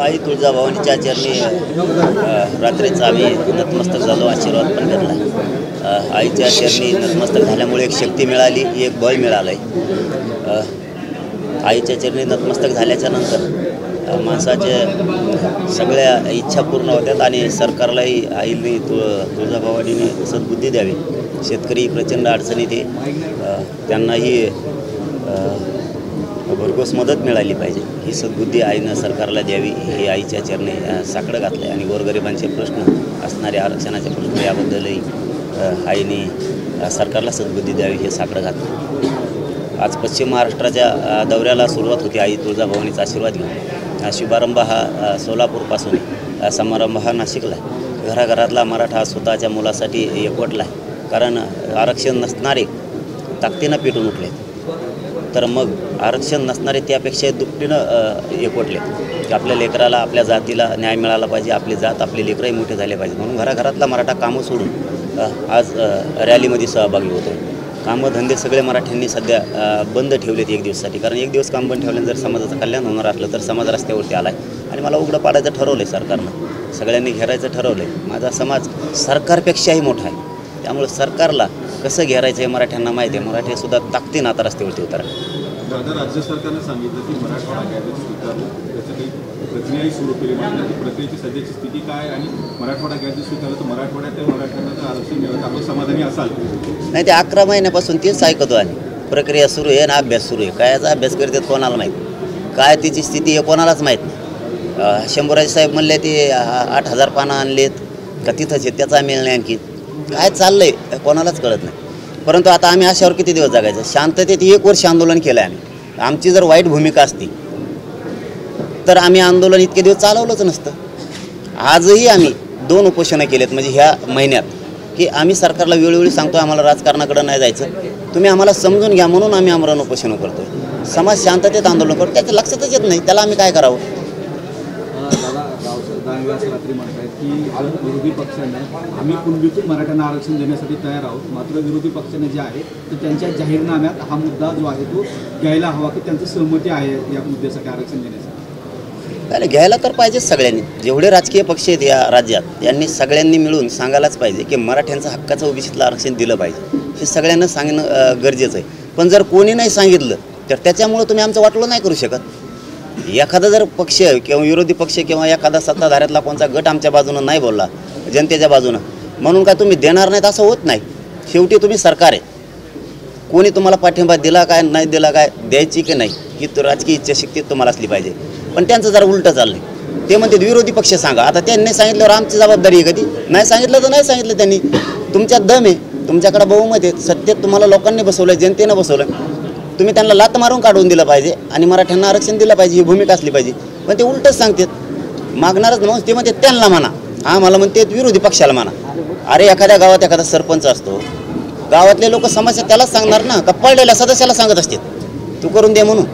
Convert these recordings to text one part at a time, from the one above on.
आई तुळजाभवानीच्या चरणी रात्रीच आम्ही नतमस्तक झालो, आशीर्वाद पण घेतला। आईच्या चरणी नतमस्तक झाल्यामुळे एक शक्ती मिळाली, एक बळ मिळालं आहे। आईच्या चरणी नतमस्तक झाल्याच्या नंतर माणसाच्या सगळ्या इच्छा पूर्ण होतात आणि सरकारलाही आईने तुळजाभवानीने सद्बुद्धी द्यावी। शेतकरी प्रचंड अडचणीत आहे, त्यांनाही भरघोस मदत मिळाली पाहिजे, ही सद्बुद्धी आईनं सरकारला द्यावी, ही आईच्या चरणी साकडं घातलं आहे। आणि गोरगरिबांचे प्रश्न असणारे आरक्षणाचे प्रश्न याबद्दलही आईने सरकारला सद्बुद्धी द्यावी हे साकडं घातलं। आज पश्चिम महाराष्ट्राच्या दौऱ्याला सुरुवात होती आई तुळजाभवानीचा आशीर्वाद घेऊन। शुभारंभ हा सोलापूरपासून आहे, समारंभ हा नाशिकला आहे। घराघरातला मराठा स्वतःच्या मुलासाठी एकवटला आहे, कारण आरक्षण नसणारे ताकदीनं पेटून उठले, तर मग आरक्षण नसणारे त्यापेक्षा दुपटीनं एकवटले की आपल्या लेकराला, आपल्या जातीला न्याय मिळाला पाहिजे, आपली जात, आपले लेकरही मोठे झाले पाहिजे। म्हणून घराघरातला मराठा कामं सोडून आज रॅलीमध्ये सहभागी होतो। कामधंदे सगळे मराठ्यांनी सध्या बंद ठेवलेत एक दिवसासाठी, कारण एक दिवस काम बंद ठेवल्यानं जर समाजाचं कल्याण होणार असलं तर समाज रस्त्यावरती आला आहे। आणि मला उघडं पाडायचं ठरवलं आहे सरकारनं, सगळ्यांनी घेरायचं ठरवलं आहे। माझा समाज सरकारपेक्षाही मोठा आहे, त्यामुळे सरकारला कसं घेरायचं हे मराठ्यांना माहिती आहे। मराठीसुद्धा ताकदीनं आता रस्त्यावरती उतरा। दादा, राज्य सरकारनं सांगितलं की मराठवाडा गॅजेट स्वीकारू, त्याचं काही प्रक्रियाही सुरू केली, म्हणजे ती प्रक्रियेची सध्याची स्थिती काय आणि मराठवाडा गॅजेट स्वीकारलं तर मराठवाड्यात मराठ्यांना जर आरक्षण मिळालं आपण समाधानी असाल? नाही, ते 11 महिन्यापासून तेच ऐकतो आणि प्रक्रिया सुरू आहे ना अभ्यास सुरू आहे। कायचा अभ्यास करतात कोणाला माहीत, काय तिची स्थिती आहे कोणालाच माहीत नाही। शंभूराजे साहेब म्हणले ते 8,000 पानं आणलेत का तिथंच आहेत, त्याचा मिळणे आणखी काय चाललं आहे कोणालाच कळत नाही। परंतु आता आम्ही अशावर किती दिवस जगायचं? शांततेत 1 वर्ष आंदोलन केलं आहे आम्ही। आमची जर वाईट भूमिका असती तर आम्ही आंदोलन इतके दिवस चालवलंच नसतं। आजही आम्ही 2 उपोषणं केलेत, म्हणजे ह्या महिन्यात, की आम्ही सरकारला वेळोवेळी सांगतो आम्हाला राजकारणाकडे नाही जायचं, तुम्ही आम्हाला समजून घ्या, म्हणून आम्ही आमरण उपोषणं करतो। समाज शांततेत आंदोलन करतो, त्याचं लक्षातच येत नाही, त्याला आम्ही काय करावं? रात्री म्हणतायत की विरोधी पक्षाने आम्ही कुणबीतून मराठ्यांना आरक्षण देण्यासाठी तयार आहोत, मात्र विरोधी पक्षाने जे आहे तर त्यांच्या जाहीरनाम्यात हा मुद्दा जो आहे तो घ्यायला हवा की त्यांची सहमती आहे या मुद्द्यासाठी आरक्षण देण्यासाठी। त्याला घ्यायला तर पाहिजेच सगळ्यांनी, जेवढे राजकीय पक्ष आहेत या राज्यात यांनी सगळ्यांनी मिळून सांगायलाच पाहिजे की मराठ्यांचं हक्काचं ओबीसीतलं आरक्षण दिलं पाहिजे, हे सगळ्यांना सांगणं गरजेचं आहे। पण जर कोणी नाही सांगितलं तर त्याच्यामुळं तुम्ही आमचं वाटलं नाही करू शकत। एखादा जर पक्ष किंवा विरोधी पक्ष किंवा एखादा सत्ताधाऱ्यातला कोणता गट आमच्या बाजूनं नाही बोलला जनतेच्या बाजूनं, म्हणून काय तुम्ही देणार नाहीत असं होत नाही। शेवटी तुम्ही सरकार आहे, कोणी तुम्हाला पाठिंबा दिला काय नाही दिला काय, द्यायची की नाही ही राजकीय इच्छाशक्ती तुम्हाला असली पाहिजे। पण त्यांचं जरा उलटं चाललं आहे, ते म्हणते विरोधी पक्ष सांगा। आता त्यांनी सांगितल्यावर आमची जबाबदारी आहे कधी? नाही सांगितलं तर नाही सांगितलं त्यांनी, तुमच्यात दम आहे, तुमच्याकडे बहुमत आहे, सत्तेत तुम्हाला लोकांनी बसवलं, जनतेनं बसवलं, तुम्ही त्यांना लात मारून काढून दिलं पाहिजे आणि मराठ्यांना आरक्षण दिलं पाहिजे, ही भूमिका असली पाहिजे। पण ते उलटंच सांगतात, मागणारच माणूस ते म्हणते त्यांना म्हणा, आम्हाला म्हणते विरोधी पक्षाला म्हणा। अरे एखाद्या गावात एखादा सरपंच असतो, गावातले लोक समस्या त्यालाच सांगणार ना, का पडलेल्या सदस्याला सांगत असतात तू करून दे म्हणून?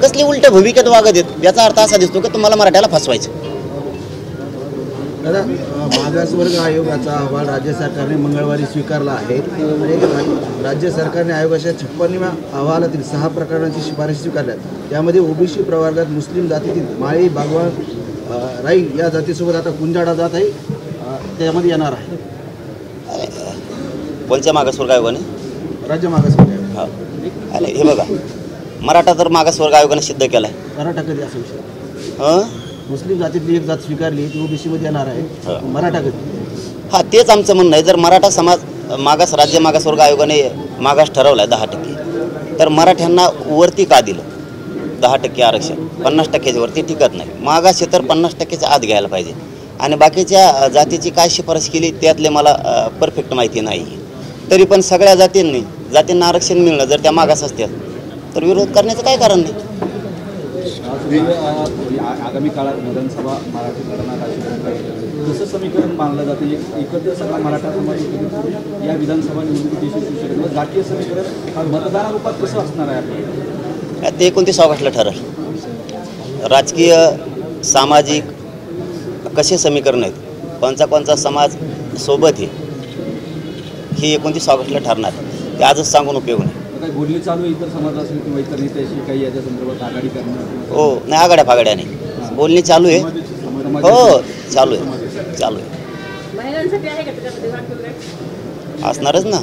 कसली उलट्या भूमिकेत वागत आहेत, याचा अर्थ असा दिसतो की तुम्हाला मराठ्याला फसवायचं। दादा, मागासवर्ग आयोगाचा अहवाल राज्य सरकारने मंगळवारी स्वीकारला आहे आणि राज्य सरकारने आयोगाच्या 56व्या अहवालातील 6 प्रकरणांची शिफारशी स्वीकारल्या। त्यामध्ये ओबीसी प्रवर्गात मुस्लिम जातीतील माळी, बागवान, राई या जातीसोबत आता कुंजाडा जात आहे, त्यामध्ये येणार आहे। कोणत्या मागासवर्ग आयोगाने? राज्य मागासवर्ग आयोग। हा, अरे हे बघा, मराठा तर मागासवर्ग आयोगाने सिद्ध केला आहे। मराठा कधी असा विषय? मुस्लिम जातीतली एक जात स्वीकारली ती ओबीसीमध्ये येणार आहे, मराठा कधी? हां, तेच आमचं म्हणणं आहे। जर मराठा समाज मागास, राज्य मागासवर्ग आयोगाने मागास ठरवला आहे 10%, तर मराठ्यांना वरती का दिलं 10% आरक्षण? 50%च्या वरती टिकत नाही, मागास हे तर 50%च्या आत घ्यायला पाहिजे। आणि बाकीच्या जातीची काय शिफारस केली त्यातले मला परफेक्ट माहिती नाही, तरी पण सगळ्या जातींना आरक्षण मिळणं जर त्या मागास असतील तर विरोध करण्याचं काय कारण नाही। आगामी काळात विधानसभा मराठी जसं समीकरण मानलं जाते, एकत्र सगळा मराठा समाज या विधानसभा निवडणुकीत यशस्वी होऊ शकतो, जातीय समीकरण मतदानारूपात कसं असणार आहे? ते 29 ऑगस्टला ठरेल। राजकीय सामाजिक कसे समीकरण आहेत, कोणचा समाज सोबत आहे, हे 29 ऑगस्टला ठरणार, ते आजच सांगून उपयोग नाही। काही बोलणी चालू आहे इतर समाज असेल किंवा इतर नेत्याशी काही याच्या संदर्भात आघाडी करणं? हो, नाही, आघाड्या फागड्या नाही, बोलणे चालू आहे. हो चालू आहे. महिलांसाठी आहे का त्याच्यामध्ये वाट वगैरे? असणारच ना.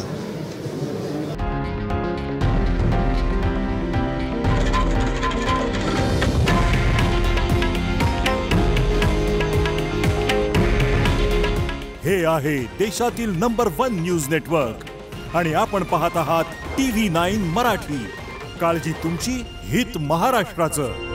हे आहे देशातील नंबर 1 न्यूज नेटवर्क आणि आपण पाहत आहात TV9 मराठी. काळजी तुमची, हित महाराष्ट्राचं.